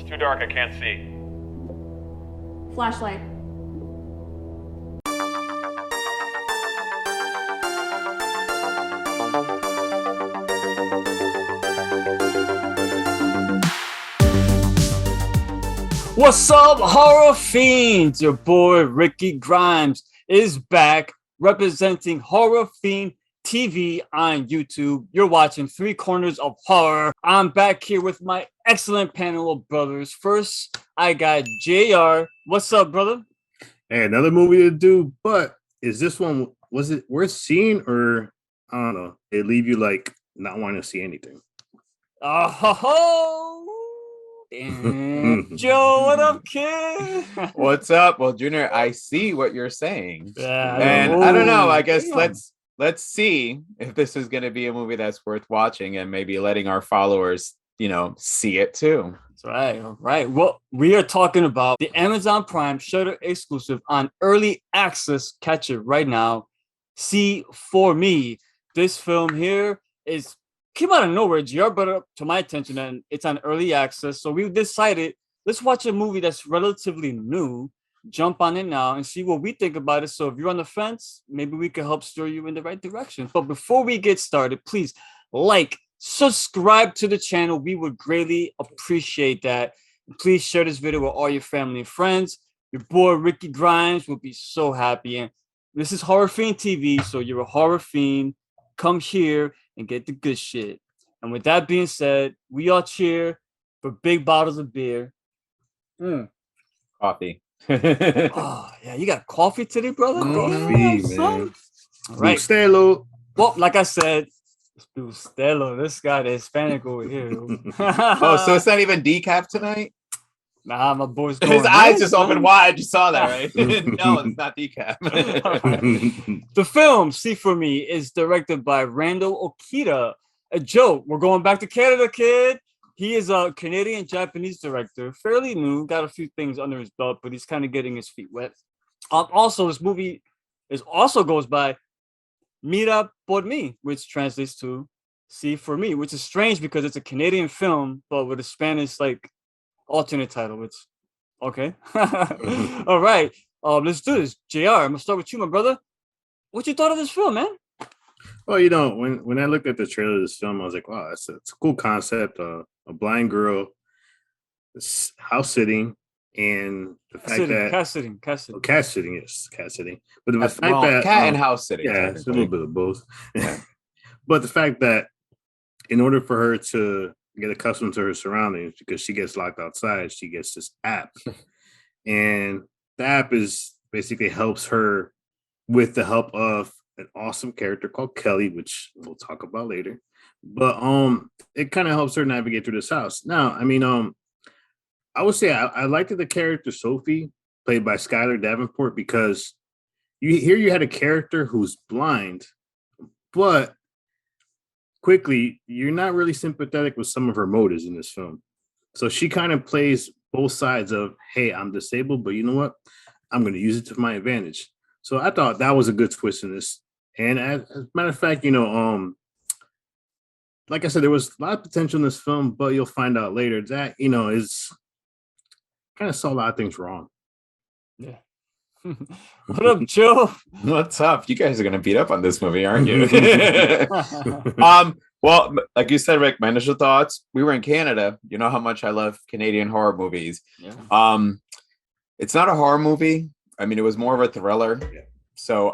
It's too dark, I can't see. Flashlight. What's up, horror fiends? Your boy Ricky Grimes is back representing Horror Fiend TV on YouTube. You're watching Three Corners of Horror. I'm back here with my excellent panel of brothers. First, I got JR. What's up, brother? Hey, another movie to do, but is this one, was it worth seeing, or I don't know, it leave you like not wanting to see anything? Oh, damn. Joe, what up, kid? What's up? Well, Junior, I see what you're saying. Yeah, And I don't know. I guess damn. let's see if this is going to be a movie that's worth watching and maybe letting our followers, see it too. That's right. All right. Well, we are talking about the Amazon Prime Shudder exclusive on early access. Catch it right now. See For Me. This film here came out of nowhere. GR brought it up to my attention and it's on early access. So we decided, let's watch a movie that's relatively new, jump on it now and see what we think about it. So if you're on the fence, maybe we can help steer you in the right direction. But before we get started, please subscribe to the channel. We would greatly appreciate that. Please share this video with all your family and friends. Your boy Ricky Grimes will be so happy. And this is Horror Fiend TV, so you're a horror fiend. Come here and get the good shit. And with that being said, we all cheer for big bottles of beer. Coffee. Oh, yeah, you got coffee today, brother? Coffee, Damn, man. All right. Bustelo. Well, like I said, Bustelo, this guy, the Hispanic over here. Oh, so it's not even decaf tonight? Nah, my boy's going His eyes red, just son. opened wide. You saw that, right? No, it's not decaf. The film, See For Me, is directed by Randall Okita. A joke. We're going back to Canada, kid. He is a Canadian-Japanese director, fairly new, got a few things under his belt, but he's kind of getting his feet wet. Also, this movie also goes by Mira por mí, which translates to See For Me, which is strange because it's a Canadian film, but with a Spanish alternate title. It's okay. All right. Let's do this. JR, I'm gonna start with you, my brother. What you thought of this film, man? Well, when I looked at the trailer of this film, I was like, wow, it's a cool concept. A blind girl house sitting, and the fact that cat sitting. cat sitting, yes, cat sitting. But the That's fact wrong. that Cat and house sitting. yeah, it's a little bit of both. Yeah. But the fact that in order for her to get accustomed to her surroundings, because she gets locked outside, she gets this app, and the app is basically helps her with the help of an awesome character called Kelly, which we'll talk about later. But it kind of helps her navigate through this house. Now, I mean, I would say I liked the character Sophie, played by Skylar Davenport, because you had a character who's blind, but quickly you're not really sympathetic with some of her motives in this film. So she kind of plays both sides of, hey, I'm disabled, but you know what? I'm going to use it to my advantage. So I thought that was a good twist in this. And as a matter of fact, like I said, there was a lot of potential in this film, but you'll find out later that, is kind of saw a lot of things wrong. Yeah. What up, Joe? What's up? You guys are gonna beat up on this movie, aren't you? Well, like you said, Rick, my initial thoughts. We were in Canada. You know how much I love Canadian horror movies. Yeah. It's not a horror movie. I mean, it was more of a thriller. Yeah. So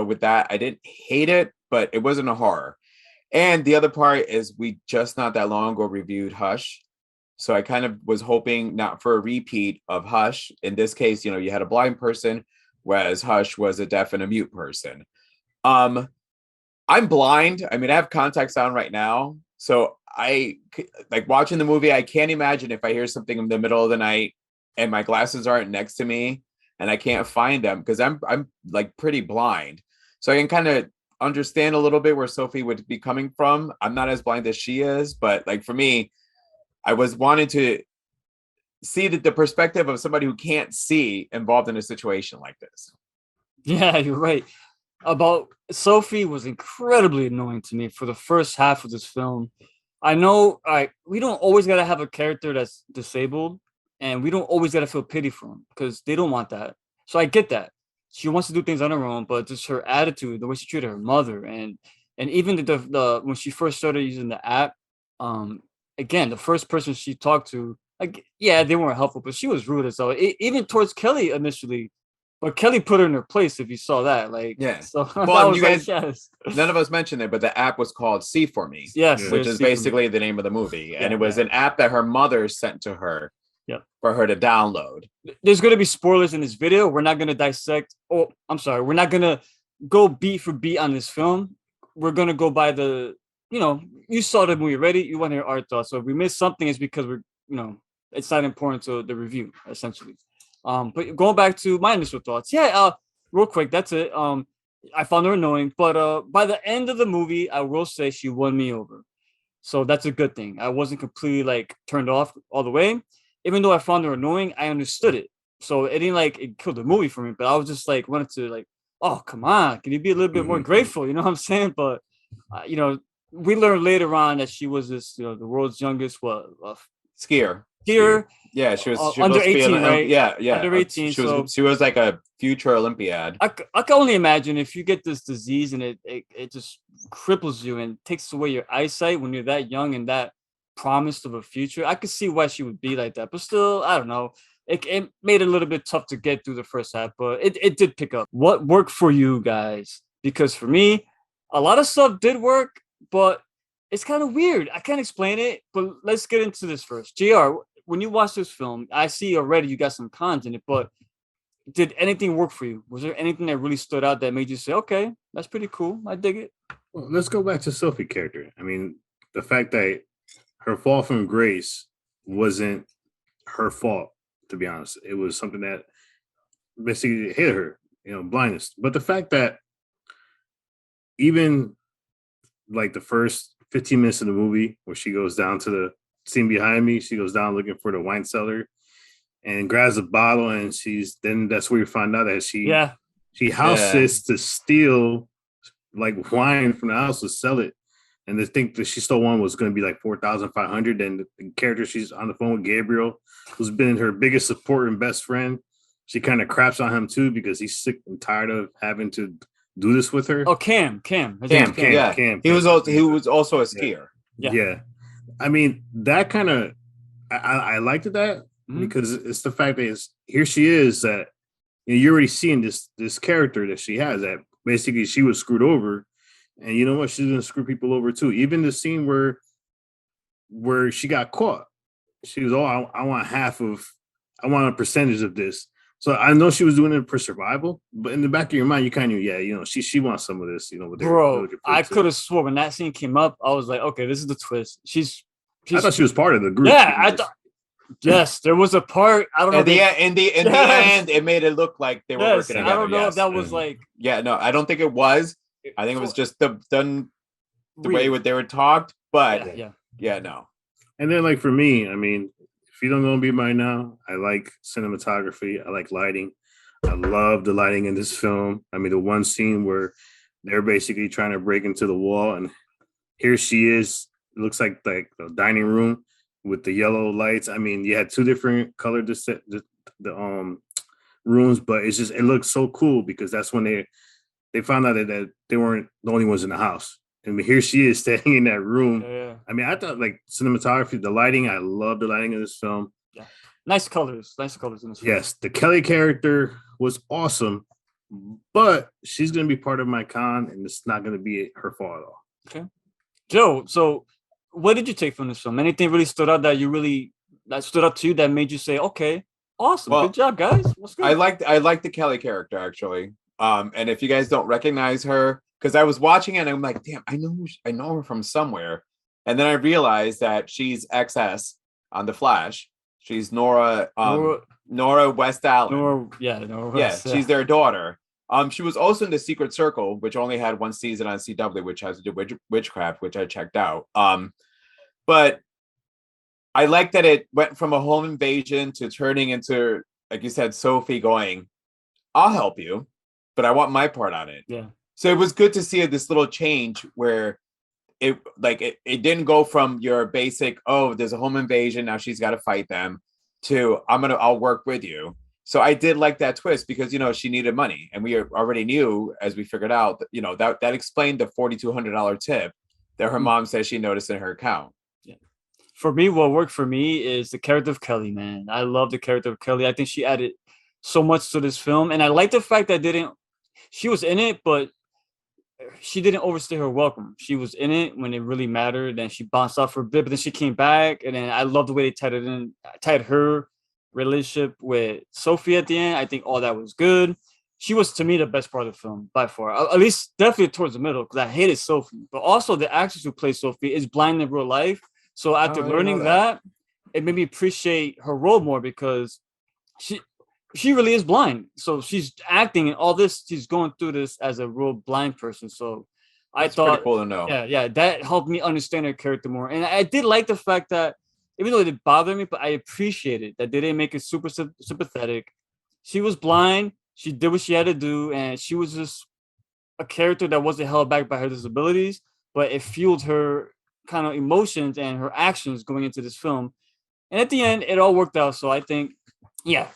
with that, I didn't hate it, but it wasn't a horror. And the other part is we just not that long ago reviewed Hush. So I kind of was hoping not for a repeat of Hush. In this case, you had a blind person, whereas Hush was a deaf and a mute person. I'm blind. I mean, I have contacts on right now. So I like watching the movie. I can't imagine if I hear something in the middle of the night and my glasses aren't next to me and I can't find them because I'm like pretty blind. So I can kind of understand a little bit where Sophie would be coming from. I'm not as blind as she is, but like for me, I was wanting to see the perspective of somebody who can't see involved in a situation like this. Yeah, you're right. About Sophie was incredibly annoying to me for the first half of this film. I know, we don't always gotta have a character that's disabled, and we don't always gotta feel pity for them because they don't want that. So I get that. She wants to do things on her own, but just her attitude, the way she treated her mother, and even the when she first started using the app, um, again, the first person she talked to, like, yeah, they weren't helpful, but she was rude as well, even towards Kelly initially. But Kelly put her in her place. If you saw that, like, Yeah. so that Well, was you like, guys, yes, none of us mentioned it, but the app was called See For Me, yes, Yeah. which yes, is see for me. basically the name of the movie. And Yeah, it was yeah. an app that her mother sent to her Yep. for her to download. There's gonna be spoilers in this video. We're not gonna dissect. Oh, I'm sorry. We're not gonna go beat for beat on this film. We're gonna go by the. You saw the movie already. You want to hear our thoughts. So if we miss something, it's because it's not important to the review essentially. But going back to my initial thoughts, yeah. Real quick, that's it. I found her annoying, but by the end of the movie, I will say she won me over. So that's a good thing. I wasn't completely like turned off all the way. Even though I found her annoying, I understood it. So it didn't like it killed the movie for me, but I was just like wanted to like, oh come on, can you be a little bit more grateful? You know what I'm saying? But we learned later on that she was this, the world's youngest Skier. skier, Yeah, she was under supposed to be 18, right? Yeah. Under 18. She was like a future Olympiad. I can only imagine if you get this disease and it just cripples you and takes away your eyesight when you're that young and that promised of a future. I could see why she would be like that, but still, I don't know. It made it a little bit tough to get through the first half, but it did pick up. What worked for you guys? Because for me, a lot of stuff did work, but it's kind of weird. I can't explain it, but let's get into this first. JR, when you watch this film, I see already you got some cons in it, but did anything work for you? Was there anything that really stood out that made you say, okay, that's pretty cool. I dig it. Well, let's go back to Sophie's character. I mean, the fact that her fall from grace wasn't her fault, to be honest. It was something that basically hit her, blindness. But the fact that even like the first 15 minutes of the movie where she goes down to the scene behind me, she goes down looking for the wine cellar and grabs a bottle, and that's where you find out that she house sits to steal like wine from the house to sell it. And they think that she stole one was going to be like 4,500. And the character she's on the phone with, Gabriel, who's been her biggest support and best friend, she kind of craps on him too because he's sick and tired of having to do this with her. Oh, Cam. Cam. He was also a skier. Yeah. I mean, that kind of I liked that because it's the fact that here she is that you're already seeing this character that she has that basically she was screwed over, and you know what, she's gonna screw people over too. Even the scene where she got caught, she was I want a percentage of this. So I know she was doing it for survival, but in the back of your mind, you kind of she wants some of this, Bro, I could have swore when that scene came up, I was like, okay, this is the twist. I thought she was part of the group. Yeah, I thought. Yes, there was a part. I don't know. In the end, it made it look like they were working together. I don't know if that was like. Yeah, no, I don't think it was. I think it was just done the way what they were talked. But yeah, no. And then, like for me, I mean, if you don't know me by now, I like cinematography. I like lighting. I love the lighting in this film. I mean, the one scene where they're basically trying to break into the wall, and here she is. It looks like the dining room with the yellow lights. I mean, you had two different colored rooms, but it looks so cool because that's when they found out that they weren't the only ones in the house. I mean, here she is standing in that room. Yeah. I mean, I thought like cinematography, the lighting. I love the lighting of this film. Yeah, nice colors in this film. Yes, the Kelly character was awesome, but she's going to be part of my con, and it's not going to be her fault at all. Okay, Joe. So, what did you take from this film? Anything really stood out that stood out to you that made you say, "Okay, awesome, good job, guys"? What's good? I like the Kelly character actually. And if you guys don't recognize her, because I was watching it and I'm like, damn, I know her from somewhere. And then I realized that she's XS on The Flash. She's Nora West Allen. Nora West. Yeah, she's their daughter. She was also in The Secret Circle, which only had one season on CW, which has to do with witchcraft, which I checked out. But I like that it went from a home invasion to turning into, like you said, Sophie going, I'll help you, but I want my part on it. Yeah. So it was good to see this little change where it didn't go from your basic, oh, there's a home invasion, now she's got to fight them, to I'll work with you. So I did like that twist because she needed money, and we already knew, as we figured out, that that explained the $4,200 tip that her mom says she noticed in her account. For me, what worked for me is the character of Kelly, man. I love the character of Kelly. I think she added so much to this film. And I like the fact that she was in it, but she didn't overstay her welcome. She was in it when it really mattered. And she bounced off for a bit, but then she came back. And then I love the way they tied her relationship with Sophie at the end. I think all that was good. She was, to me, the best part of the film by far. At least definitely towards the middle, because I hated Sophie. But also the actress who plays Sophie is blind in real life. So after learning that, it made me appreciate her role more, because she really is blind. So she's acting and all this. She's going through this as a real blind person. So I thought, pretty cool to know. Yeah, that helped me understand her character more. And I did like the fact that, even though it did bother me, but I appreciated that they didn't make it super sympathetic. She was blind. She did what she had to do, and she was just a character that wasn't held back by her disabilities, but it fueled her kind of emotions and her actions going into this film. And at the end, it all worked out. So I think,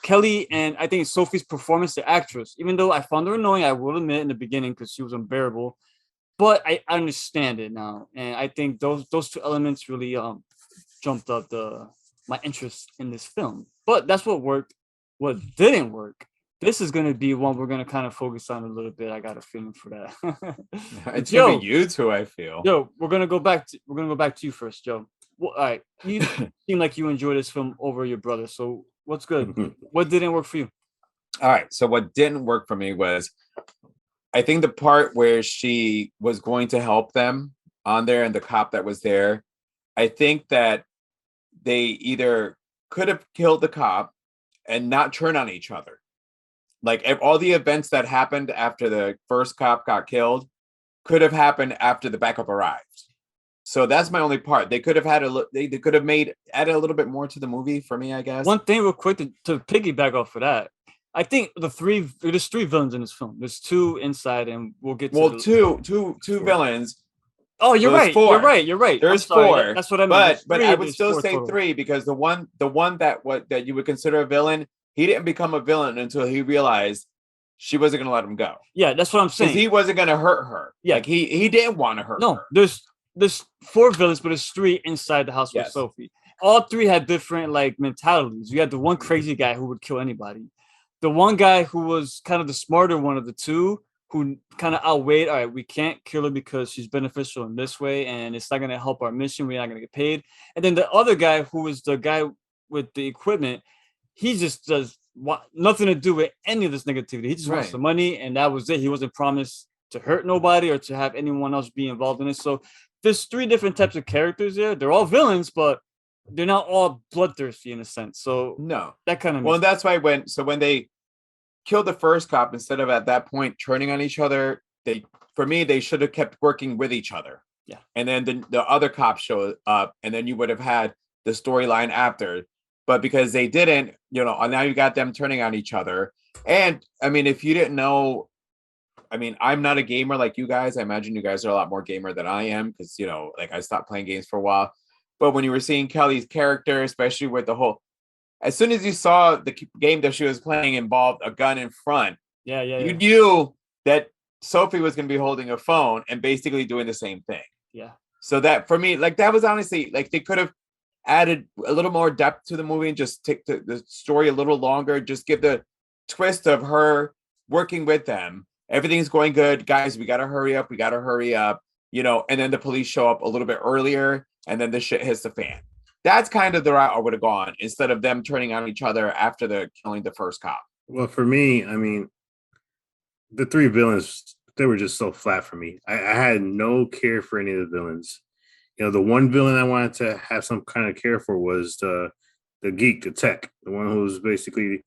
Kelly, and I think Sophie's performance, the actress, even though I found her annoying, I will admit in the beginning, because she was unbearable, but I understand it now. And I think those two elements really jumped up my interest in this film. But that's what worked. What didn't work, this is going to be one we're going to kind of focus on a little bit. I got a feeling for that. It's gonna be you two, I feel. We're gonna go back to you first, Joe. Well, all right, you seem like you enjoyed this film over your brother. So what's good? What didn't work for you? All right. So what didn't work for me was, I think the part where she was going to help them on there, and the cop that was there, I think that they either could have killed the cop and not turn on each other. Like, if all the events that happened after the first cop got killed could have happened after the backup arrived. So that's my only part. They could have had they could have added a little bit more to the movie for me, I guess. One thing real quick to piggyback off of that. I think there's three villains in this film. There's two inside, and we'll get to two villains. Oh, you're right. Four. You're right. There's four. That's what I meant. But I would still say three, because the one that you would consider a villain, he didn't become a villain until he realized she wasn't going to let him go. Yeah, that's what I'm saying. Because he wasn't going to hurt her. Yeah, like he didn't want to hurt her. No, there's four villains, but there's three inside the house with Sophie. All three had different mentalities. You had the one crazy guy who would kill anybody. The one guy who was kind of the smarter one of the two, who kind of outweighed, all right, we can't kill her because she's beneficial in this way, and it's not going to help our mission. We're not going to get paid. And then the other guy, who was the guy with the equipment, he just does nothing to do with any of this negativity. He just wants the money, and that was it. He wasn't promised to hurt nobody or to have anyone else be involved in it. So there's three different types of characters there. They're all villains, but they're not all bloodthirsty in a sense. So no, that kind of that's why when they killed the first cop, instead of at that point turning on each other, they should have kept working with each other. Yeah, and then the other cop showed up, and then you would have had the storyline after. But because they didn't, now you got them turning on each other. And I mean, if you didn't know, I mean, I'm not a gamer like you guys. I imagine you guys are a lot more gamer than I am, because I stopped playing games for a while. But when you were seeing Kelly's character, especially with the whole, as soon as you saw the game that she was playing involved a gun in front, you knew that Sophie was going to be holding a phone and basically doing the same thing. Yeah. So that, for me, that was honestly, they could have added a little more depth to the movie and just take the story a little longer. Just give the twist of her working with them. Everything's going good, guys. We got to hurry up. And then the police show up a little bit earlier, and then the shit hits the fan. That's kind of the route I would have gone, instead of them turning on each other after the killing the first cop. Well, for me, I mean, the three villains, they were just so flat for me. I had no care for any of the villains. The one villain I wanted to have some kind of care for was the geek, the tech, the one who was basically,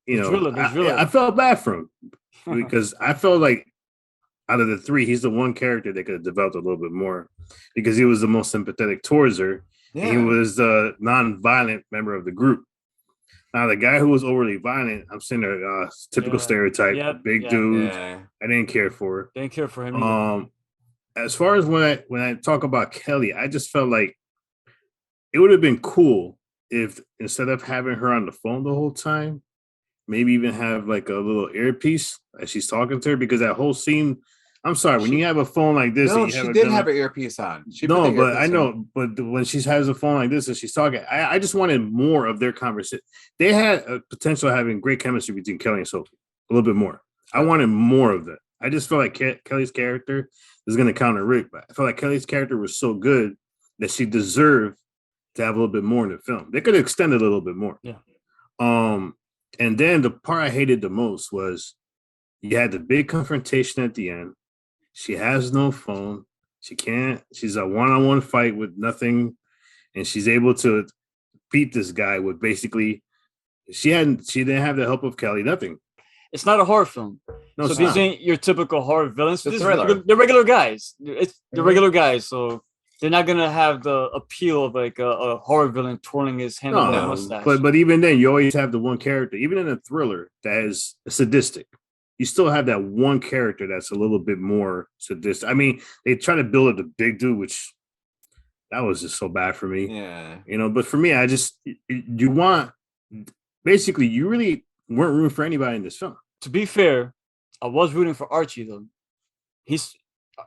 I felt bad for him because I felt like out of the three, he's the one character that could have developed a little bit more, because he was the most sympathetic towards her. Yeah. He was the non-violent member of the group. Now, the guy who was overly violent, I'm saying typical stereotype, big dude. Yeah. I didn't care for. Didn't care for him either. as far as when I talk about Kelly, I just felt like it would have been cool if instead of having her on the phone the whole time, maybe even have like a little earpiece as she's talking to her, because that whole scene. I'm sorry, when She- you have a phone like this, and No, you have she a did gun have like- her earpiece on. She put no, the but I earpiece know, on. but when she has a phone like this and she's talking, I just wanted more of their conversation. They had a potential of having great chemistry between Kelly and Sophie, a little bit more. I wanted more of that. I just felt like Kelly's character is going to counter Rick, but I felt like Kelly's character was so good that she deserved to have a little bit more in the film. They could have extended a little bit more. Yeah. And then the part I hated the most was you had the big confrontation at the end. She has no phone. She can't. She's a one-on-one fight with nothing, and she's able to beat this guy with basically. She didn't have the help of Kelly. Nothing. It's not a horror film. No, So it's these not. ain't your typical horror villains. It's a These thriller. they're regular guys. They're Mhm. regular guys, so they're not gonna have the appeal of like a horror villain twirling his hand over a No, mustache. but even then, you always have the one character, even in a thriller that is sadistic. You still have that one character that's a little bit more sadistic. I mean, they try to build up the big dude, which that was just so bad for me. Yeah. But for me, you want basically you really weren't rooting for anybody in this film. To be fair, I was rooting for Archie though.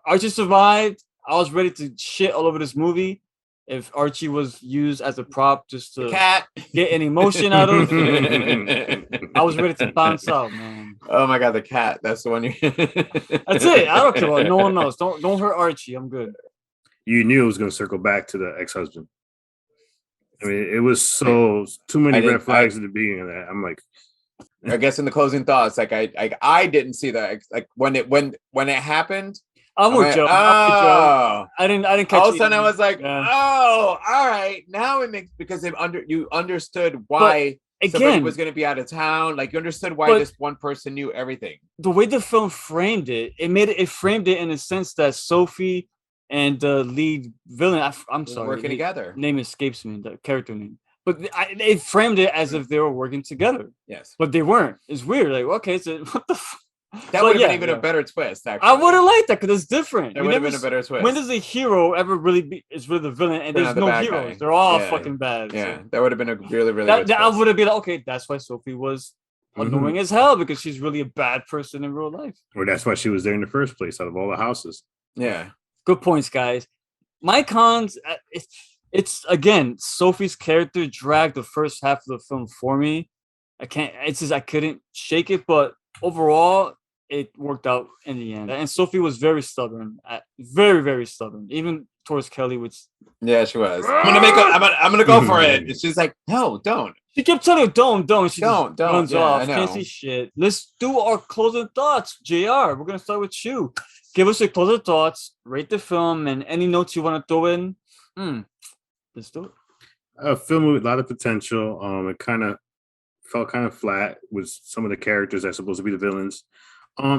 Archie survived. I was ready to shit all over this movie if Archie was used as a prop just The to cat. get an emotion out of. I was ready to bounce out, man. Oh my god, the cat. That's the one you That's it. I don't care about no one else. Don't hurt Archie. I'm good. You knew it was going to circle back to the ex-husband. I mean, it was so too many red flags at the beginning of that. I'm like, I guess in the closing thoughts, like I didn't see that. Like when it happened, I'm with Joe. I'm with Joe. oh. I didn't catch All of a it. sudden I was like, Yeah. oh, all right. Now it makes because you understood why somebody Again, was going to be out of town. Like you understood why but- this one person knew everything. the way the film framed it, it framed it in a sense that Sophie and the lead villain, I'm Was sorry, working together. name escapes me, the character name. But they framed it as if they were working together, Yes, but they weren't. It's weird. Like, okay, so what the? that So, would have yeah, been even yeah. a better twist. Actually, I would have liked that because it's different. That We would have never been a better twist. When does a hero ever really is really the villain and They're there's not the no bad heroes? guy. They're all Yeah. fucking bad. Yeah, So that would have been a really, really that, good I twist. would have been like, okay, that's why Sophie was Mhm. annoying as hell because she's really a bad person in real life. or that's why she was there in the first place out of all the houses. Yeah, Good points, guys. My cons, it's again, Sophie's character dragged the first half of the film for me. I couldn't shake it, but overall, it worked out in the end. And Sophie was very stubborn, very, very stubborn, even towards Kelly, which yeah, she was. I'm gonna go for it. And she's like, no, don't. she kept telling her, don't. She Don't. just runs Yeah, off. I Can't know. see shit. Let's do our closing thoughts, JR. We're gonna start with you. Give us your closing thoughts, rate the film, and any notes you want to throw in. Let's do it. A film with a lot of potential. It kind of felt kind of flat with some of the characters that's supposed to be the villains. I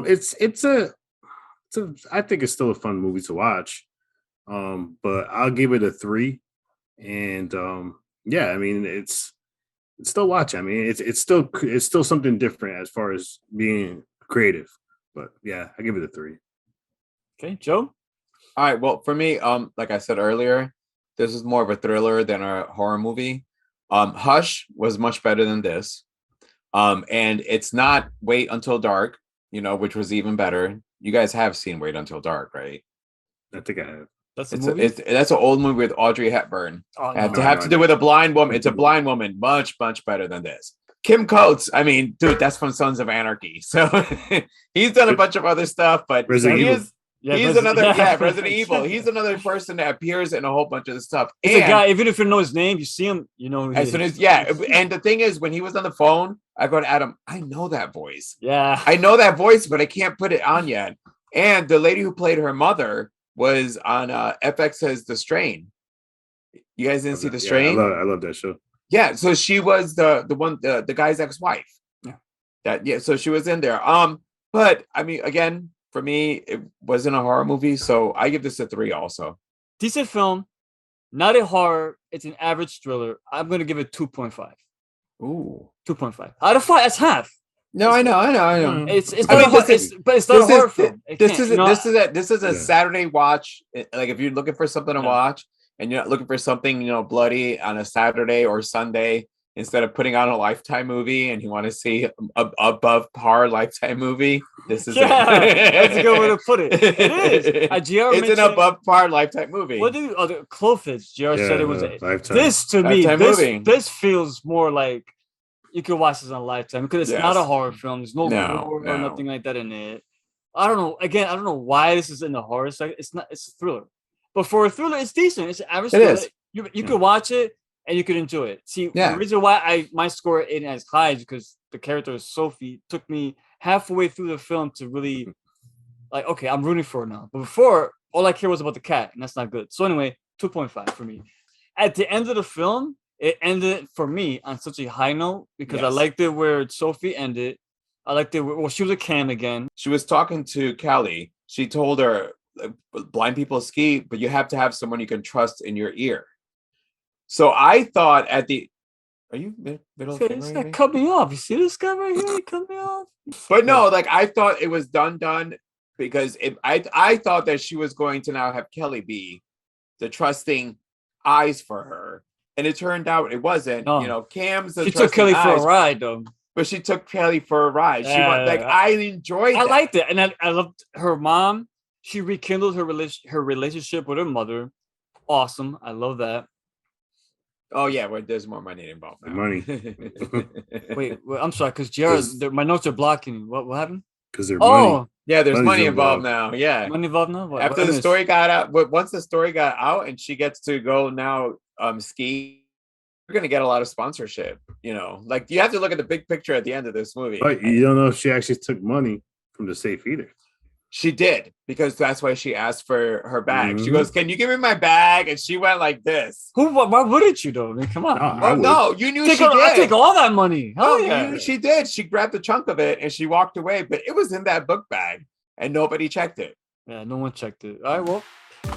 think it's still a fun movie to watch. But I'll give it a 3. And yeah, I mean it's still watch. I mean it's still something different as far as being creative. But yeah, I give it a 3. Okay, Joe. All right. Well, for me, like I said earlier, this is more of a thriller than a horror movie. Hush was much better than this. And it's not Wait Until Dark, which was even better. You guys have seen Wait Until Dark, right? I think I have. That's the It's movie. that's an old movie with Audrey Hepburn. Oh, Have no. to do with a blind woman. It's a blind woman. Much, much better than this. Kim Coates, I mean, dude, that's from Sons of Anarchy. So he's done a bunch of other stuff, but Resident he Evil. is he's Resident Evil. He's He's another person that appears in a whole bunch of the stuff. a And guy. Even if you know his name, you see him, you know. Who he as soon is. as and the thing is, when he was on the phone, I go to Adam, I know that voice. Yeah. I know that voice, but I can't put it on yet. And the lady who played her mother was on FX's The Strain. You guys didn't see The Strain? I love that show. Yeah, so she was the guy's ex-wife. Yeah. So she was in there. But I mean, again, for me, it wasn't a horror movie, so I give this a 3 also. Decent film, not a horror. It's an average thriller. I'm gonna give it 2.5. Ooh. 2.5 out of 5. That's half. No, I know. It's I not mean, a horror, but it's not a horror film. It This can't, is you know, this is a Yeah. Saturday watch. Like if you're looking for something to Yeah. watch and you're not looking for something, bloody on a Saturday or Sunday, instead of putting on a Lifetime movie and you want to see a above par Lifetime movie, this is yeah, it. that's a good way to put it. It is. JR It's an mentioned, above par Lifetime movie. what do you, the Clofits? JR said it was Lifetime. this to me. Lifetime movie. This feels more like you could watch this on Lifetime because it's not a Yes. horror film. There's no gore or nothing like that in it. I don't know. Again, I don't know why this is in the horror section. It's not. It's a thriller, but for a thriller, it's decent. It's an average It thriller. is. You could watch it and you could enjoy it. See, Yeah. the reason why my score ain't as high is because the character Sophie took me halfway through the film to really like. Okay, I'm rooting for her now. But before, all I cared was about the cat, and that's not good. So anyway, 2.5 for me. At the end of the film, it ended for me on such a high note because I Yes. liked it where Sophie ended. I liked it. Well, she was a Cam again. She was talking to Kelly. She told her, blind people ski, but you have to have someone you can trust in your ear. So I thought at the, are you middle of This guy cut me off. You see this guy right here? He cut me off. But no, like I thought it was done because I thought that she was going to now have Kelly be the trusting eyes for her. And it turned out it wasn't. No. Cam's the She took trusting Kelly for eyes, a ride, though. but she took Kelly for a ride. She Yeah, went, like yeah. I enjoyed I that. liked it, and I loved her mom. She rekindled her relationship with her mother. Awesome. I love that. Oh yeah, well, there's more money involved The now. money. Wait, I'm sorry, because Jared, my notes are blocking me. What happened? Because they're money. Oh, Yeah, there's Money's money involved. involved now. Yeah. money involved now. What After I the missed? story got out, but once the story got out and she gets to go now ski, you're gonna get a lot of sponsorship. Like you have to look at the big picture at the end of this movie. But you don't know if she actually took money from the safe either. She did, because that's why she asked for her bag. She Mhm. goes, "Can you give me my bag?" And she went like this. Why wouldn't you though? I mean, come on. No, I Oh would. no, you knew Take she I did. take all that money. Oh, Hell you yeah. knew she did. She grabbed a chunk of it and she walked away, but it was in that book bag and nobody checked it. Yeah, no one checked it. All right, well,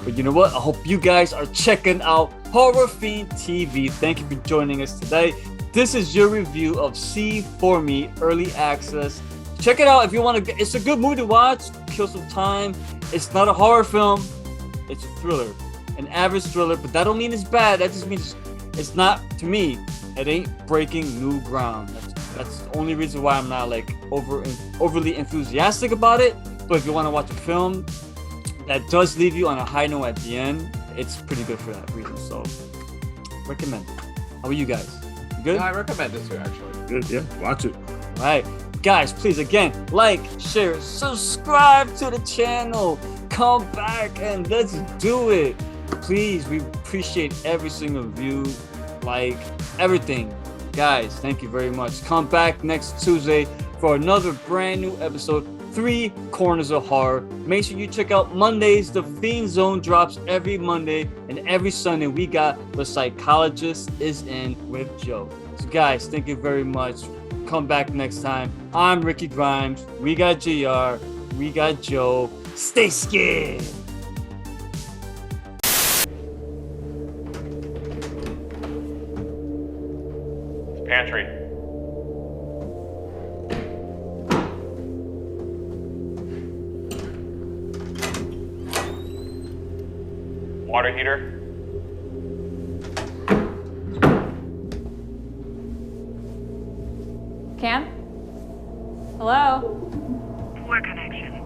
but you know what? I hope you guys are checking out Horror Fiend TV. Thank you for joining us today. This is your review of See For Me Early Access. Check it out if you want to. It's a good movie to watch. Kill some time. It's not a horror film. It's a thriller, an average thriller. But that don't mean it's bad. That just means it's not, to me, it ain't breaking new ground. That's the only reason why I'm not like overly enthusiastic about it. But if you want to watch a film that does leave you on a high note at the end, it's pretty good for that reason. So recommend it. How are you guys? You good? No, I recommend this too, actually. Good, yeah, watch it. All right, guys, please again, like, share, subscribe to the channel, come back and let's do it. Please, we appreciate every single view, like everything. Guys, thank you very much. Come back next Tuesday for another brand new episode, 3 Corners of Horror. Make sure you check out Mondays. The Fiend Zone drops every Monday, and every Sunday we got The Psychologist is in with Joe. So guys, thank you very much. Come back next time. I'm Ricky Grimes. We got JR. We got Joe. Stay scared. Pantry. Water heater. Cam? Hello? Poor connection.